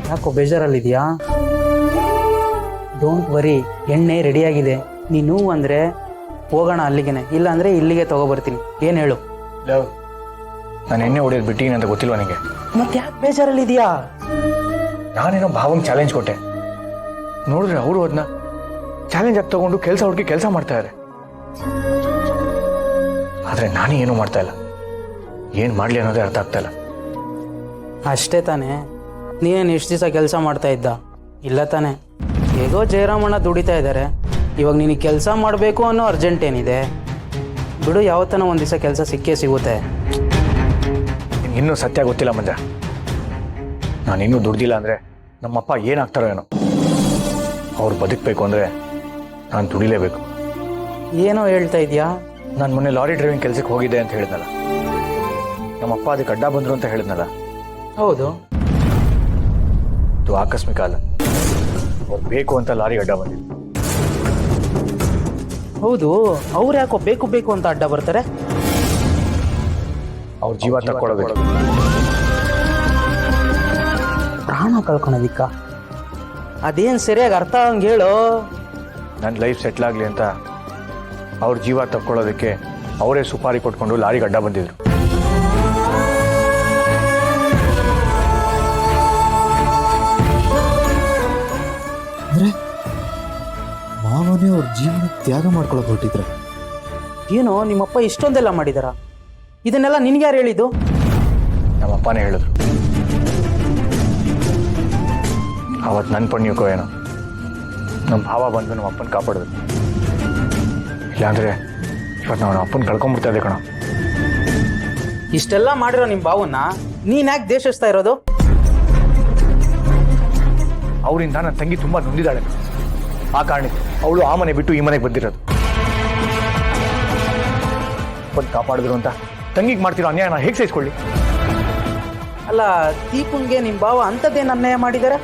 ಯಾಕೋ ಬೇಜಾರಲ್ಲಿದೆಯಾ? Don't worry, ಎಣ್ಣೆ ರೆಡಿಯಾಗಿದೆ. ನೀನು ಅಂದರೆ ಹೋಗೋಣ ಅಲ್ಲಿಗೆನೆ, ಇಲ್ಲ ಅಂದರೆ ಇಲ್ಲಿಗೆ ತಗೊಬರ್ತೀನಿ. ಏನು ಹೇಳು? ಲವ್, ನಾನು ಎಣ್ಣೆ ಹೊಡೆಯೋದು ಬಿಟ್ಟಿನಿ ಅಂತ ಗೊತ್ತಿಲ್ವ ನನಗೆ? ಮತ್ತೆ ಯಾಕೆ ಬೇಜಾರಲ್ಲಿದೆಯಾ? ನಾನೇನೋ ಭಾವಂಗೆ ಚಾಲೆಂಜ್ ಕೊಟ್ಟೆ, ನೋಡಿದ್ರೆ ಅವರು ಅದನ್ನ ಚಾಲೆಂಜ್ ಆಗಿ ತಗೊಂಡು ಕೆಲಸ ಹುಡುಕಿ ಕೆಲಸ ಮಾಡ್ತಾ ಇದ್ದಾರೆ. ಆದರೆ ನಾನೇ ಏನೂ ಮಾಡ್ತಾ ಇಲ್ಲ. ಏನು ಮಾಡಲಿ ಅನ್ನೋದೇ ಅರ್ಥ ಆಗ್ತಾ ಇಲ್ಲ. ಅಷ್ಟೇ ತಾನೇ? ನೀನೇನು ಇಷ್ಟು ದಿವಸ ಕೆಲಸ ಮಾಡ್ತಾ ಇದ್ದ? ಇಲ್ಲ ತಾನೇ? ಹೇಗೋ ಜಯರಾಮಣ್ಣ ದುಡಿತಾ ಇದ್ದಾರೆ, ಇವಾಗ ನಿನಗೆ ಕೆಲಸ ಮಾಡಬೇಕು ಅನ್ನೋ ಅರ್ಜೆಂಟ್ ಏನಿದೆ? ಬಿಡು, ಯಾವತ್ತನ ಒಂದು ದಿವಸ ಕೆಲಸ ಸಿಕ್ಕೇ ಸಿಗುತ್ತೆ. ಇನ್ನೂ ಸತ್ಯ ಗೊತ್ತಿಲ್ಲ ಮಂಜ. ನಾನು ಇನ್ನೂ ದುಡ್ದಿಲ್ಲ ಅಂದರೆ ನಮ್ಮಪ್ಪ ಏನಾಗ್ತಾರೋ ಏನೋ. ಅವ್ರು ಬದುಕಬೇಕು ಅಂದರೆ ನಾನು ದುಡಿಲೇಬೇಕು. ಏನೋ ಹೇಳ್ತಾ ಇದೆಯಾ? ನಾನು ಮೊನ್ನೆ ಲಾರಿ ಡ್ರೈವಿಂಗ್ ಕೆಲಸಕ್ಕೆ ಹೋಗಿದ್ದೆ ಅಂತ ಹೇಳಿದ್ನಲ್ಲ, ನಮ್ಮಪ್ಪ ಅದಕ್ಕೆ ಅಡ್ಡ ಬಂದರು ಅಂತ ಹೇಳಿದ್ನಲ್ಲ. ಹೌದು. ಇದು ಆಕಸ್ಮಿಕ ಅಲ್ಲ, ಅವ್ರು ಬೇಕು ಅಂತ ಲಾರಿ ಅಡ್ಡ ಬಂದಿದ್ದು. ಹೌದು, ಅವ್ರು ಯಾಕೋ ಬೇಕು ಬೇಕು ಅಂತ ಅಡ್ಡ ಬರ್ತಾರೆ? ಅವ್ರ ಜೀವ ತಕ್ಕೊಳ್ಳೋದಕ್ಕೆ. ಪ್ರಾಣ ಕಳ್ಕೊಳೋದಿಕ್ಕ? ಅದೇನು ಸರಿಯಾಗಿ ಅರ್ಥ ಆಗಂಗೆ ಹೇಳು. ನನ್ನ ಲೈಫ್ ಸೆಟ್ಲ್ ಆಗಲಿ ಅಂತ ಅವ್ರ ಜೀವ ತಕ್ಕೊಳ್ಳೋದಕ್ಕೆ ಅವರೇ ಸುಪಾರಿ ಕೊಟ್ಕೊಂಡು ಲಾರಿಗೆ ಅಡ್ಡ ಬಂದಿದ್ರು. ಅಂದ್ರೆ ಮಾವನೇ ಅವ್ರ ಜೀವನ ತ್ಯಾಗ ಮಾಡ್ಕೊಳ್ಳೋದು ಹೊರಟಿದ್ರೆ? ಏನೋ ನಿಮ್ಮಪ್ಪ ಇಷ್ಟೊಂದೆಲ್ಲ ಮಾಡಿದಾರ? ಇದನ್ನೆಲ್ಲ ನಿನ್ಗೆ ಯಾರು ಹೇಳಿದ್ದು? ನಮ್ಮಪ್ಪನೇ ಹೇಳಿದ್ರು. ಅವತ್ತು ನನ್ನ ಪುಣ್ಯಕ್ಕೋ ಏನೋ ನಮ್ಮ ಭಾವ ಬಂದು ನಮ್ಮ ಅಪ್ಪನ ಕಾಪಾಡಿದ್ರು. ಇಲ್ಲಾಂದ್ರೆ ಇವತ್ತು ನಾವು ಅಪ್ಪನ ಕಳ್ಕೊಂಡ್ಬಿಡ್ತಾ ಇದ್ದೆ ಕಣ. ಇಷ್ಟೆಲ್ಲ ಮಾಡಿರೋ ನಿಮ್ಮ ಭಾವನ್ನ ನೀನ್ ಯಾಕೆ ದೇಶಿಸ್ತಾ ಇರೋದು? ಅವರಿಂದ ನನ್ನ ತಂಗಿ ತುಂಬಾ ನೊಂದಿದ್ದಾಳೆ. ಆ ಕಾರಣಕ್ಕೆ ಅವಳು ಆ ಮನೆ ಬಿಟ್ಟು ಈ ಮನೆಗೆ ಬಂದಿರೋದು. ಬಂದು ಕಾಪಾಡಿದ್ರು ಅಂತ ತಂಗಿಗೆ ಮಾಡ್ತಿರೋ ಅನ್ಯಾಯನ ಹೇಗೆ ಸಹಿಸ್ಕೊಳ್ಳಿ? ಅಲ್ಲ, ದೀಪನ್ಗೆ ನಿಮ್ಮ ಭಾವ ಅಂಥದ್ದೇನು ಅನ್ಯಾಯ ಮಾಡಿದ್ದಾರೆ?